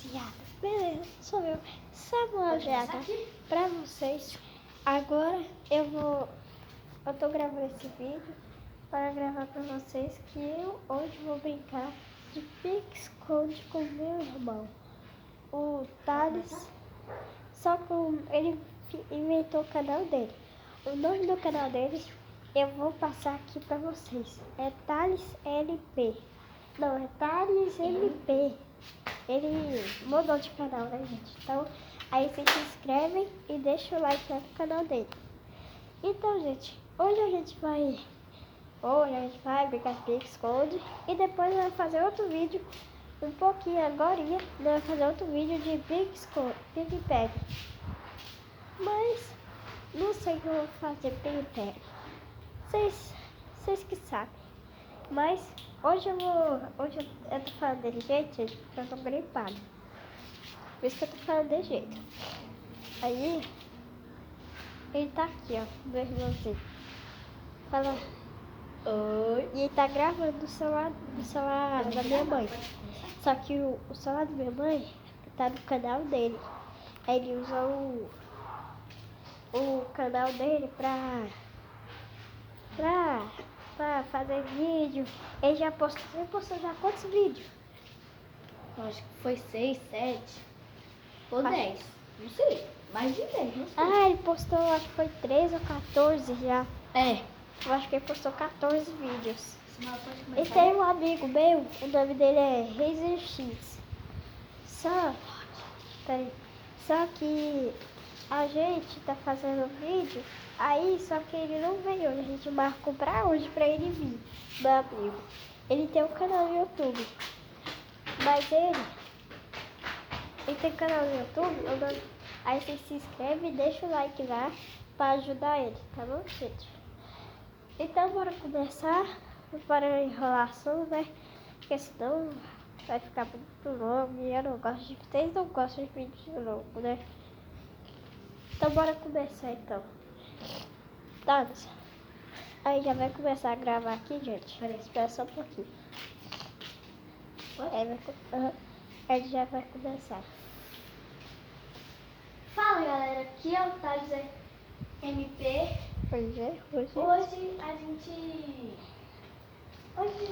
Rapaziada, beleza, sou eu, Samuel GH, pra vocês. Agora eu tô gravando esse vídeo para gravar pra vocês que eu hoje vou brincar de pique-esconde com meu irmão, o Thales, só que ele inventou o canal dele. O nome do canal dele eu vou passar aqui pra vocês, é Thales LP, não, é Thales MP. Ele mudou de canal, né, gente? Então, aí vocês se inscrevem e deixam o like no canal dele. Então, gente, hoje a gente vai brincar de pique-esconde e depois vai fazer outro vídeo, um pouquinho agorinha, vai fazer outro vídeo de pique-esconde, pique-pega. Mas, não sei o que eu vou fazer pique-pega. Vocês que sabem. Mas, hoje eu tô falando desse jeito, gente, porque eu tô gripado. Por isso que eu tô falando desse jeito. Aí, ele tá aqui, ó, meu irmãozinho. Fala, oi. E ele tá gravando do celular da minha mãe. Só que o celular da minha mãe tá no canal dele. Aí ele usa o canal dele pra fazer vídeo. Ele já postou já quantos vídeos? Acho que foi 6, 7 ou 10. Não sei. Mais de 10, não sei. Ah, ele postou, acho que foi 13 ou 14 já. É. Eu acho que ele postou 14 vídeos. E tem um amigo meu, o nome dele é Razer X. Só que a gente tá fazendo vídeo, aí só que ele não veio hoje. A gente marcou pra hoje pra ele vir, meu amigo. Ele tem um canal no YouTube, mas ele tem canal no YouTube, aí você se inscreve e deixa o like lá pra ajudar ele, tá bom, gente? Então bora começar, para enrolação, né? Porque senão vai ficar muito longo e eu não gosto de... Vocês não gostam de vídeo longo, né? Então bora começar então. Tá, aí já vai começar a gravar aqui, gente. Espera só um pouquinho. Aí já vai começar. Fala, galera, aqui é o Thales MP. Hoje a gente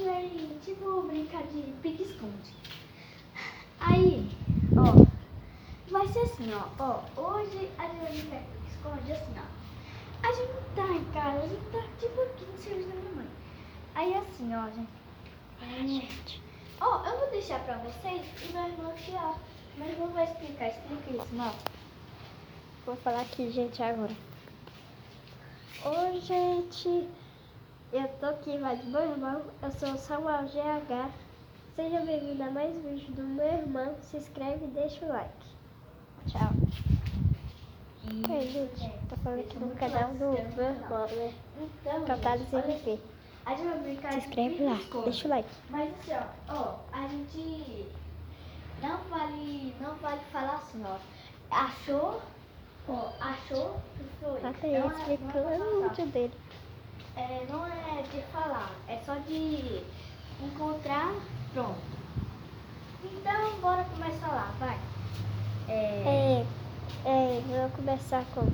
vai, tipo, brincar de pique-esconde. Aí, ó, vai ser assim, ó, hoje a gente vai brincar de pique-esconde assim, ó. A gente não tá em casa, a gente tá, tipo, aqui no serviço da minha mãe. Aí assim, ó, gente. Ó, eu vou deixar pra vocês e meu irmão aqui, ó. Meu irmão vai explica isso, não. vou falar aqui, gente, agora. Oi, gente. Eu tô aqui mais do meu irmão. Eu sou o Samuel GH. Seja bem-vindo a mais um vídeo do meu irmão. Se inscreve e deixa o like. Tchau. Oi, gente. Tô falando aqui no canal do meu irmão, né? Então, Thales MP. a gente vai brincar Se de inscreve lá, pique-esconde. deixa o like. Mas assim, ó, a gente não vale falar assim, ó. Achou, que foi. Tá aí, explicando o vídeo dele. Não é de falar, é só de encontrar, pronto. Então, bora começar lá, vai. Vou começar com...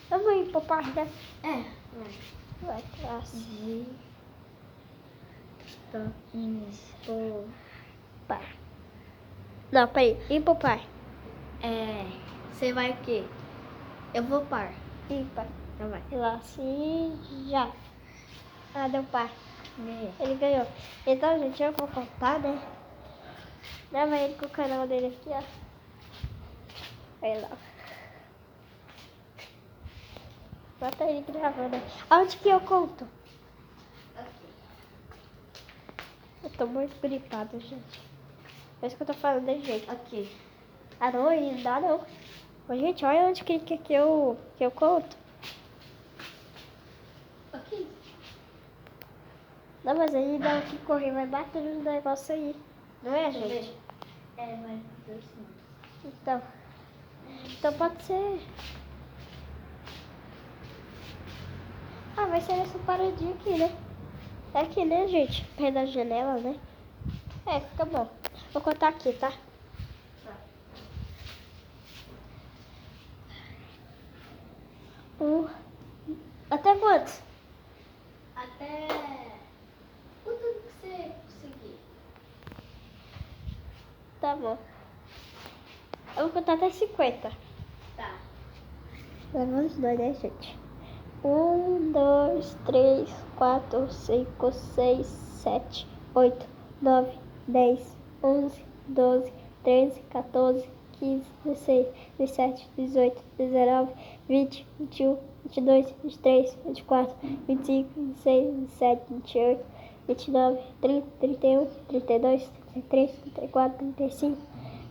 Vamos ir pro par, né? Vai, assim. Par. Não, peraí. Ir pro par. Você vai o quê? Eu vou par. Ímpar. Então vai. Lá, assim, já. Ah, deu par. Ele ganhou. Então, gente, eu vou contar, né? Leva ele com o canal dele aqui, ó. Vai lá. Bota ele gravando. Aonde que eu conto? Eu tô muito gripado, gente. Por isso que eu tô falando desse jeito. Aqui. Ah, não, não dá não. Ô, gente, olha onde que eu conto. Aqui. Não, mas aí dá que correr, vai bater nos negócios aí. Não é, gente? Vai fazer sim. Então pode ser. Ah, vai ser essa paradinha aqui, né? É aqui, né, gente? Perto da janela, né? É, fica bom. Vou contar aqui, tá? Até quantos? Até o tudo que você conseguir. Tá bom. Eu vou contar até 50. Tá. Vamos nós, né, gente? 1, 2, 3, 4, 5, 6, 7, 8, 9, 10, 11, 12, 13, 14, 15, 16, 17, 18, 19, 20, 21, 22, 23, 24, 25, 26, 27, 28, 29, 30, 31, 32, 33, 34, 35,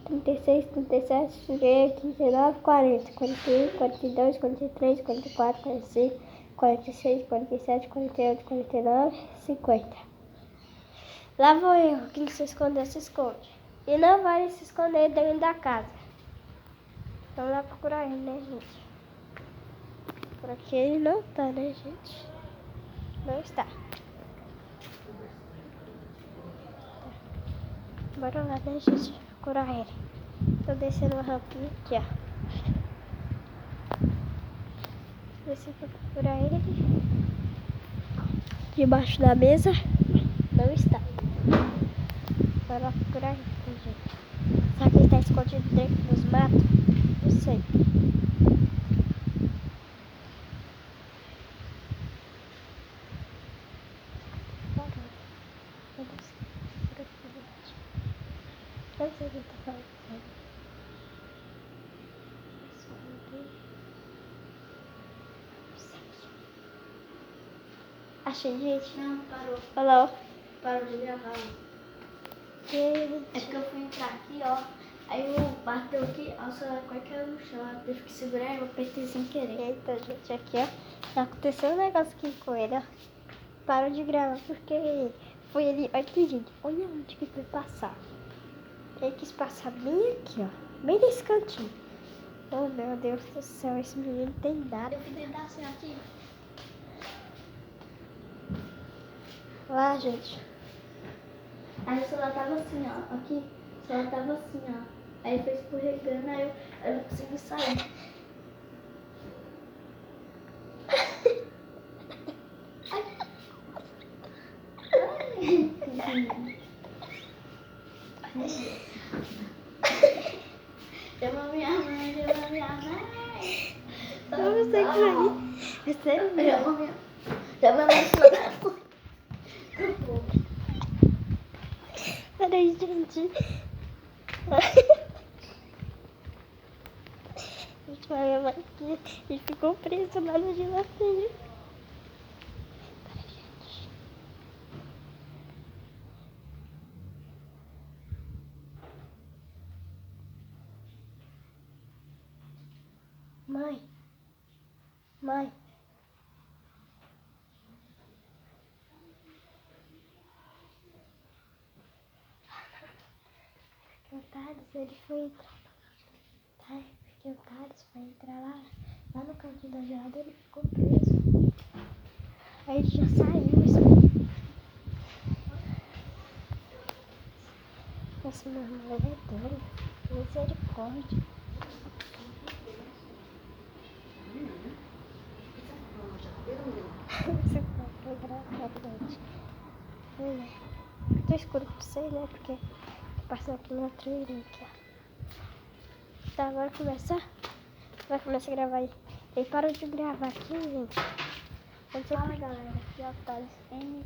36, 37, 38, 39, 40, 41, 42, 43, 44, 45, 46, 47, 48, 49, 50. Lá vou eu. Quem se esconder, se esconde. E não vai se esconder dentro da casa. Vamos lá procurar ele, né, gente? Por aqui ele não tá, né, gente? Não está. Bora lá, né, gente? Procurar ele. Tô descendo uma rampinha aqui, ó. Desci pra procurar ele. Debaixo da mesa. Não está. Bora procurar ele, gente. Será que ele tá escondido dentro dos matos? Não sei. Não sei o que ele tá fazendo. Achei, gente. Não, parou. Olha Parou de gravar. Gente. É porque eu fui entrar aqui, ó. Aí eu bateu aqui, ó, o celular quase caiu no chão. Eu tive que segurar e eu apertei sem querer. Eita, gente, aqui, ó. Já aconteceu um negócio aqui com ele, ó. Parou de gravar porque foi ele. Olha aqui, gente. Olha onde que foi passar. Ele quis passar bem aqui, ó. Bem nesse cantinho. Oh, meu Deus do céu. Esse menino tem nada. Eu fui tentar assim aqui. Lá, gente. Aí o celular tava assim, ó. Aqui, o celular tava assim, ó. Aí foi escorregando, aí eu não consegui sair. Chama minha mãe, chama minha mãe. Eu não sei o que vai. É sério mesmo? Chama minha mãe. Peraí, gente. Gente, minha mãe aqui e ficou preso lá no geladeira. Peraí, gente. Mãe. Mãe. Porque o Thales, ele foi entrar. Tá? Porque o Thales foi entrar lá no cantinho da geladeira e ficou preso. Aí ele já saiu, assim. Esse meu irmão é doido. Misericórdia. Esse papo foi engraçado, gente. Olha. Tô escuro pra vocês, né? Porque tô passando aqui na trilha aqui, ó. Tá, agora começa. Vai começar a gravar aí. Ele parou de gravar aqui, gente. Fala, galera. Aqui é o Thales.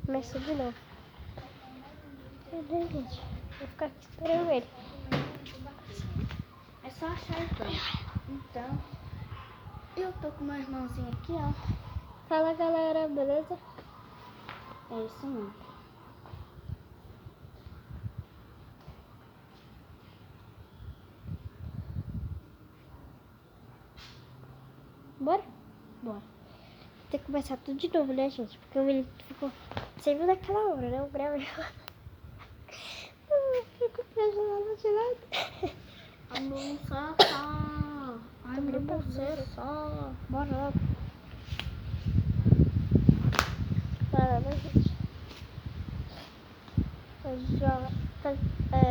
Começou de novo. Cadê, gente? Vou ficar aqui esperando ele. É só achar então. Eu tô com meu irmãozinho aqui, ó. Fala, galera, beleza? É isso mesmo. Bora? Bora. Tem que começar tudo de novo, né, gente? Porque o menino ficou sem ver naquela hora, né? Eu gravei. Eu fico preso lá no gelado. A moça tá. Ai, Tô meu parceiro. só. Bora logo. Bora, né, gente?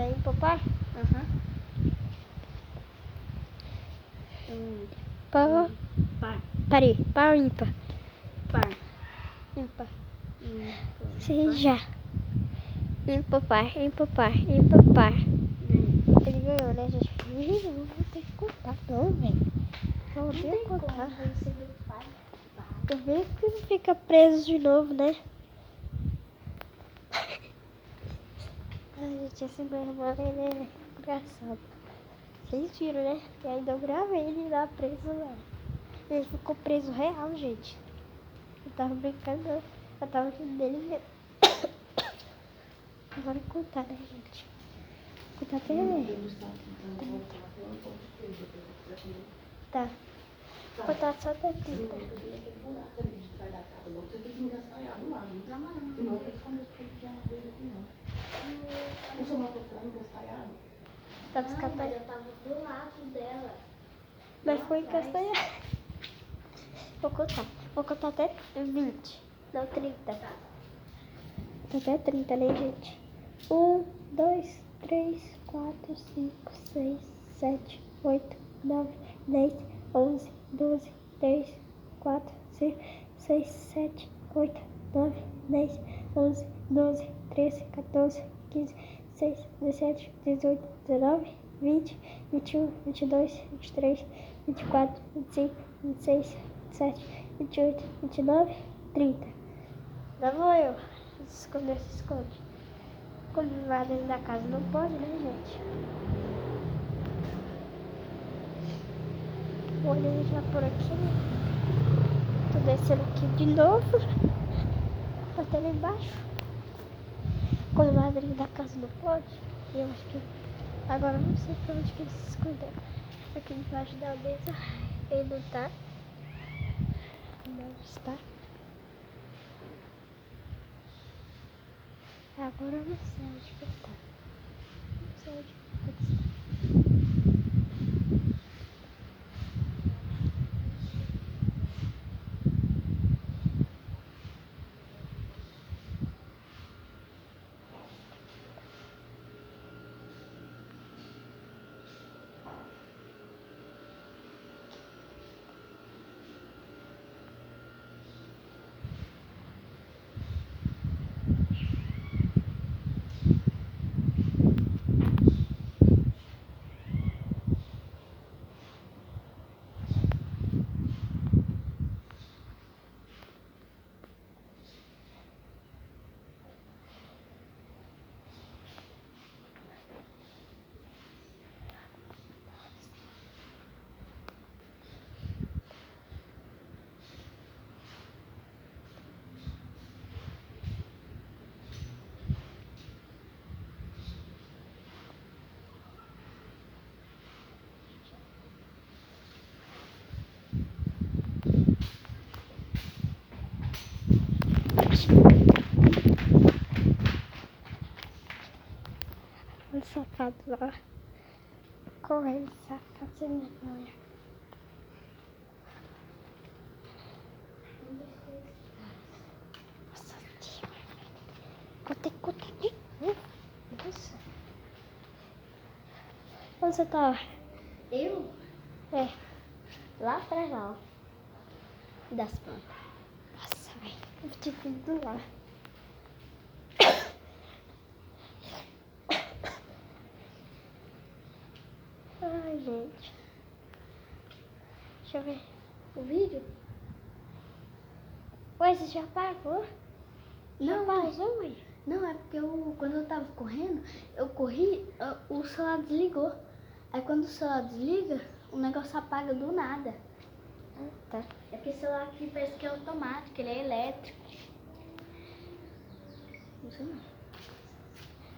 Empopar? Aham. Par. Par. Parei. Par ou ímpar? Par. Ímpar. Sim, Já. Empopar. Empopar. Ele ganhou, né, gente? Ih, não vou ter que contar, não, velho. Não vou ter que contar. Eu vejo que não fica preso de novo, né? Ai, gente, esse meu irmão, ele é engraçado. Vocês viram, né? E ainda eu gravei ele lá preso lá. Ele ficou preso real, gente. Eu tava brincando, não. Eu tava rindo dele mesmo. Agora contar, né, gente? Contar pra ele. Tá. Contar só até 30. Tava escapando. Eu tava do lado dela. Mas foi encastanhar. Vou contar até 20. Não, 30. Tá até 30, né, gente? 1, 2, 3, 4, 5, 6, 7, 8, 9, 10, 11, 12, 13, 4, 5, 6, 7, 8, 9, 10, 11, 12, 13, 14, 15, 16, 17, 18, 19, 20, 21, 22, 23, 24, 25, 26, 27, 28, 29, 30. Lá vou eu. Esconder, se esconde. Quando vai dentro da casa não pode, né, gente? Vou já por aqui, né? Tô descendo aqui de novo. Até lá embaixo. Quando vai dentro da casa não pode. Eu acho que... Agora eu não sei pra onde que ele se escondeu. Aqui debaixo da mesa. Ele não tá. Não está. Agora eu não sei onde que ele tá. Não sei onde que ele está. O safado lá. Correndo, safado, sem vergonha. Nossa, tia. Vou ter que contar de novo. Nossa. Onde você tá? Eu? É. Lá atrás, lá, ó. Das plantas. Nossa, velho. Eu tinha que ir do lá. Ai, gente. Deixa eu ver o vídeo. Ué, você já apagou? Não, pausou, mãe? Não, é porque quando eu tava correndo, eu corri, o celular desligou. Aí quando o celular desliga, o negócio apaga do nada. Ah, tá. É porque o celular aqui parece que é automático, ele é elétrico. Não sei não.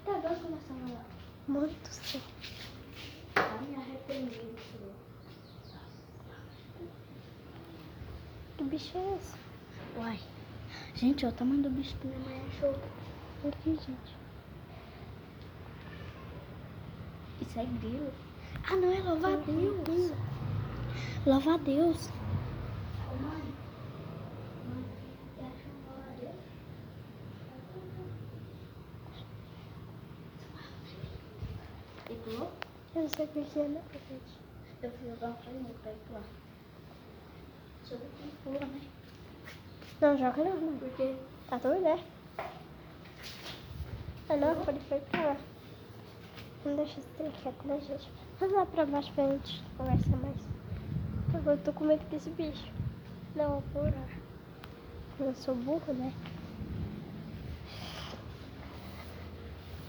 Tá bom começando lá. Muito sim. Tá me arrependendo do celular. Que bicho é esse? Uai. Gente, olha o tamanho do bicho que minha mãe achou. Aqui, gente. Isso é grilo. Ah, não, é louva-a-Deus. Louva-a-Deus. Mãe. Você achou um louva-a-Deus? pulou? Eu não sei o que é, não, gente. Eu fui jogar um carinho pra ele pular. Deixa eu ver quem pula, né? Não joga não, não. Porque Tá doido, né? Ah, não, ele foi pra lá. Não deixa esse trem quieto, né, gente? Vamos lá pra baixo pra gente conversar mais. Agora eu tô com medo desse bicho. Não, por eu sou burro, né?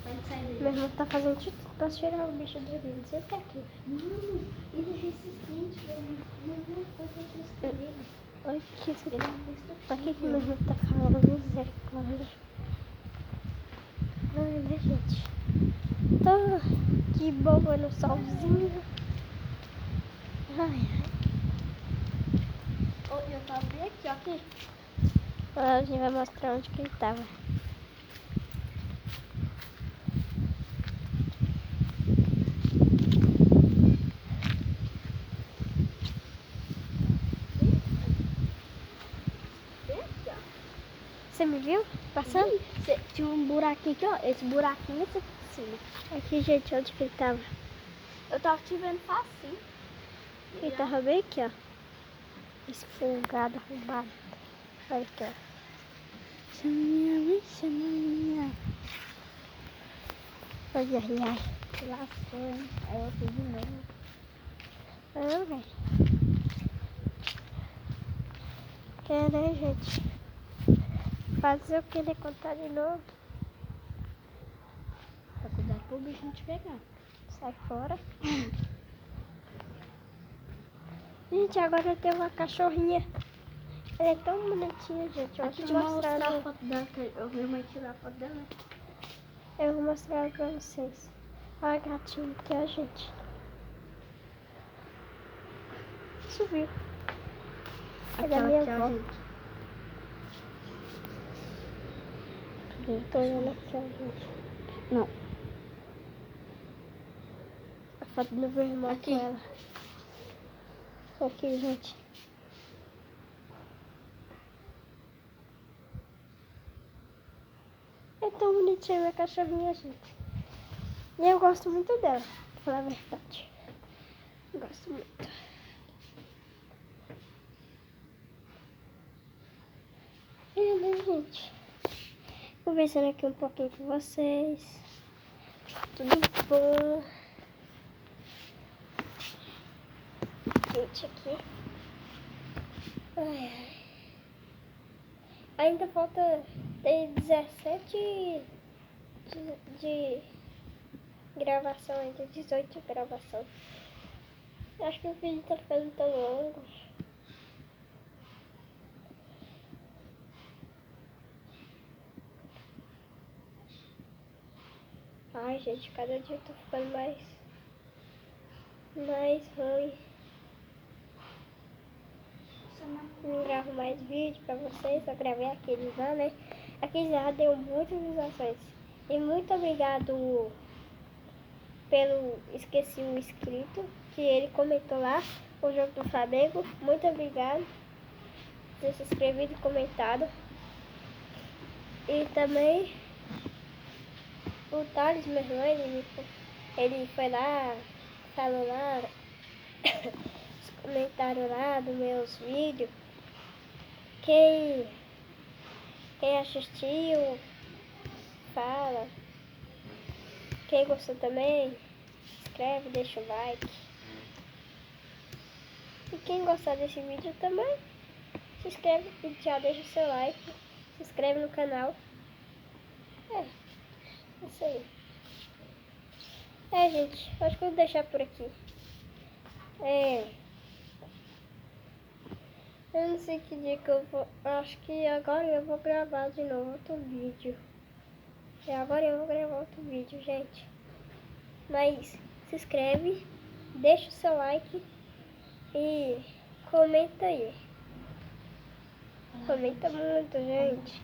pode sair daí. Meu irmão tá fazendo de tudo pra tirar o bicho do rio. Não sei o que é aquilo. Mano, ele é resistente, velho. Não foi que eu escolhi. Olha que isso Ele aqui. é resistente. Olha o que meu irmão tá falando. Misericórdia. Ai, né, gente? Tô de boa no solzinho. Ai, ai. Eu tava bem aqui, ó. Aqui. Agora a gente vai mostrar onde que ele tava. Bem aqui, ó. Você me viu passando? Tinha um buraquinho aqui, ó. Esse buraquinho esse aqui em cima. Aqui, gente, onde que ele tava? Eu tava te vendo facinho. Ele tava bem aqui, ó. Esfregado, arrombado. Olha aqui, ó. Chaminha, chaminha. Ai, ai, ai. Lascou, hein? Aí eu fui de novo. Ah, velho. Quer, né, gente? Fazer o que ele contar de novo. Pra cuidar pro bicho não te pegar. Sai fora. Gente, agora tem uma cachorrinha. Ela é tão bonitinha, gente. Eu Aqui, vou mostrar a ela. foto dela. Eu vi mãe tirar a foto dela. Eu vou mostrar ela pra vocês. Olha a gatinha aqui, ó, gente. Subiu. Ela é minha aqui, ó, avó. gente. Tô olhando aqui, ó, gente. Não. A foto do meu irmão Aqui. com ela. Aqui, gente. É tão bonitinha minha cachorrinha, gente. E eu gosto muito dela, pra falar a verdade. Gosto muito. É, né, gente? Conversando aqui um pouquinho com vocês. Tudo bom? Gente, aqui. Ai, ai. Ainda falta 17 de gravação, ainda 18 de gravação. Acho que o vídeo tá ficando tão longo. Ai, gente, cada dia eu tô ficando mais ruim. Não gravo mais vídeo pra vocês, só gravei aqueles lá, né? Aqueles lá deu muitas visualizações. E muito obrigado pelo, esqueci o inscrito, que ele comentou lá, o jogo do Flamengo. Muito obrigado por ter se inscrevido e comentado. E também o Thales, meu irmão, ele foi lá, falou lá, os comentários lá dos meus vídeos. Quem assistiu, fala. Quem gostou também, inscreve, deixa o like. E quem gostar desse vídeo também, se inscreve e já deixa o seu like. Se inscreve no canal. É isso aí. Gente, acho que eu vou deixar por aqui. Eu não sei que dia que eu vou. Acho que agora eu vou gravar de novo outro vídeo. Agora eu vou gravar outro vídeo, gente. Mas se inscreve, deixa o seu like e comenta aí. Comenta muito, gente.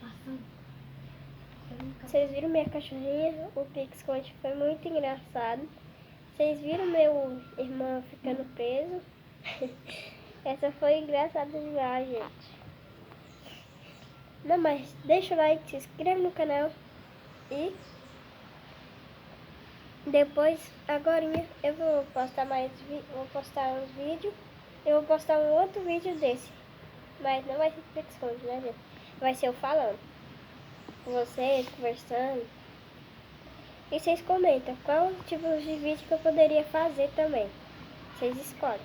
Vocês viram minha cachorrinha? O Pixconte foi muito engraçado. Vocês viram meu irmão ficando preso? Essa foi engraçada demais, gente. Não, mas deixa o like, se inscreve no canal e Depois, agora eu vou postar vou postar uns vídeos. Eu vou postar um outro vídeo desse. Mas não vai ser PixCode, né, gente? Vai ser eu falando com vocês, conversando. E vocês comentam qual tipo de vídeo que eu poderia fazer também. Vocês escolhem.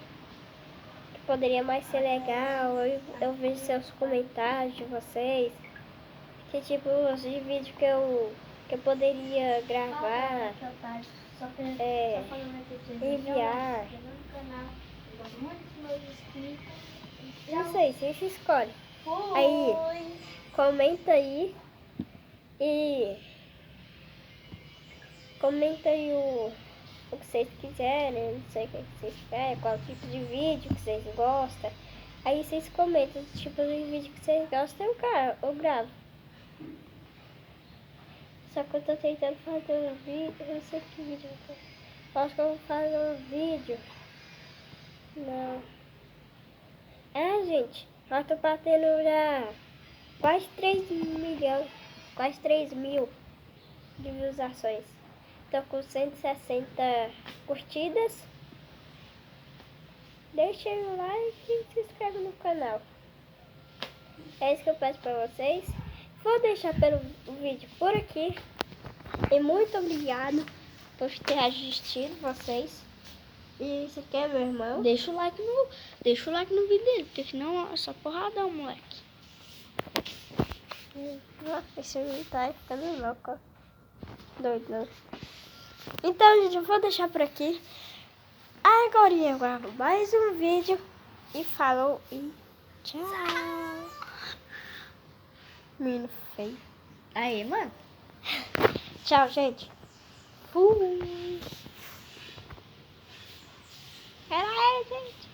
Que poderia mais ser legal, eu vejo seus comentários de vocês. Que tipo de vídeo que eu poderia gravar, enviar. Não sei, vocês escolhem. Aí, comenta aí e comenta aí o que vocês quiserem, não sei o que vocês querem, qual tipo de vídeo que vocês gostam. Aí vocês comentam o tipo de vídeo que vocês gostam, eu gravo. Só que eu tô tentando fazer um vídeo, eu não sei que vídeo eu tô. Acho que eu vou fazer um vídeo. Não. Gente, nós tô batendo já quase 3 milhões, quase 3 mil de visualizações. Tô com 160 curtidas. Deixa o like e se inscreve no canal. É isso que eu peço pra vocês. Vou deixar o vídeo por aqui. E muito obrigado por ter assistido vocês. E esse aqui é meu irmão. Deixa o like no vídeo dele, porque senão é só porradão, moleque. Esse menino tá ficando louco, ó. Doido, não. Então, gente, eu vou deixar por aqui. Agora eu gravo mais um vídeo. E falou e tchau. Menino feio. Aí, mano. Tchau, gente. Fui. Pera aí, gente.